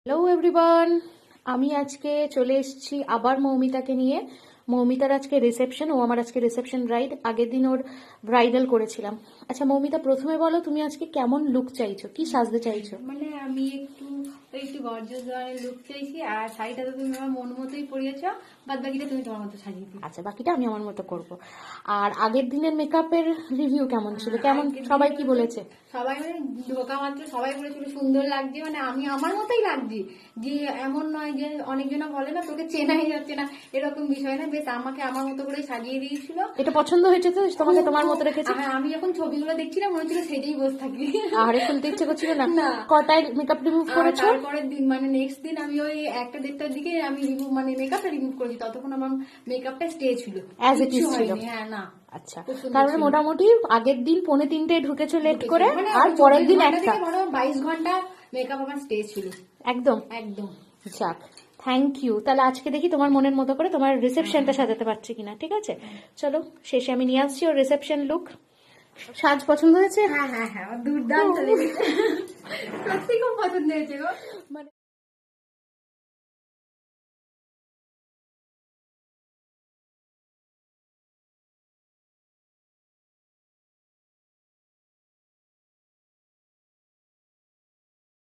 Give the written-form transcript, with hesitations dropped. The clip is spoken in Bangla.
হ্যালো এভরিওয়ান, আমি আজকে চলে এসেছি আবার মৌমিতাকে নিয়ে। মৌমিতার আজকে রিসেপশন, ও আমার আজকে রিসেপশন ব্রাইড। আগের দিন ওর ব্রাইডাল করেছিলাম। আচ্ছা মৌমিতা, প্রথমে বলো তুমি আজকে কেমন লুক চাইছো, কি সাজতে চাইছো? মানে আমি একটু গর্জিয়াস ধরনের লুক চাইছি, আর শাড়িটা তো তুমি আমার মন মতোই পরিয়েছো, বাদ বাকিটা তুমি তোমার মতো সাজিয়ে দিও। আচ্ছা, বাকিটা আমি আমার মতো করব। আর আগের দিনের মেকআপের রিভিউ কেমন ছিল, কেমন সবাই কি বলেছে? সবাই মানে ঢোকা মাত্র সবাই বলেছিল সুন্দর লাগছে, মানে আমি আমার মতোই লাগছি। যে এমন নয় যে অনেকজনা বলে না তোকে চেনাই যাচ্ছে না, এরকম বিষয় না, বেশ আমাকে আমার মতো করে সাজিয়ে দিয়েছিল। এটা পছন্দ হয়েছে তো তোমাকে, তোমার মতো রেখেছে? আমি যখন ছবিগুলো দেখছিলাম মনে হচ্ছিল সেটাই বসে থাকি। আরে খুলতে ইচ্ছে করছিল না? না। কটায় মেকআপ রিমুভ করেছো? তারপরের দিন মানে নেক্সট দিন আমি ওই 1টা-1:30টার দিকে আমি মানে মেকআপটা রিমুভ করেছি, ততক্ষণ আমার মেকআপটা স্টে ছিল, As it is কিচ্ছু ছিল। হয়নি। হ্যাঁ না, আচ্ছা, খুব সুন্দর তারপরে ছিল। মোটামুটি আগের দিন 2:45 ঢুকেছো লেট করে, মানে আর আমি পরের দিন 24 ঘন্টা একটা। থেকে বড় 22 ঘন্টা মেকআপ আমার স্টে ছিল। একদম একদম। যাক, থ্যাংক ইউ। তাহলে আজকে দেখি তোমার মনের মতো করে তোমার রিসেপশনটা সাজাতে পারছি কিনা। ঠিক আছে, চলো শেষে আমি নিয়ে আসছি ওর রিসেপশন লুক। সাজ পছন্দ হয়েছে? হ্যাঁ হ্যাঁ হ্যাঁ, আমার দুর্দান্ত লেগেছে। সত্যি খুব পছন্দ হয়েছে গো। মানে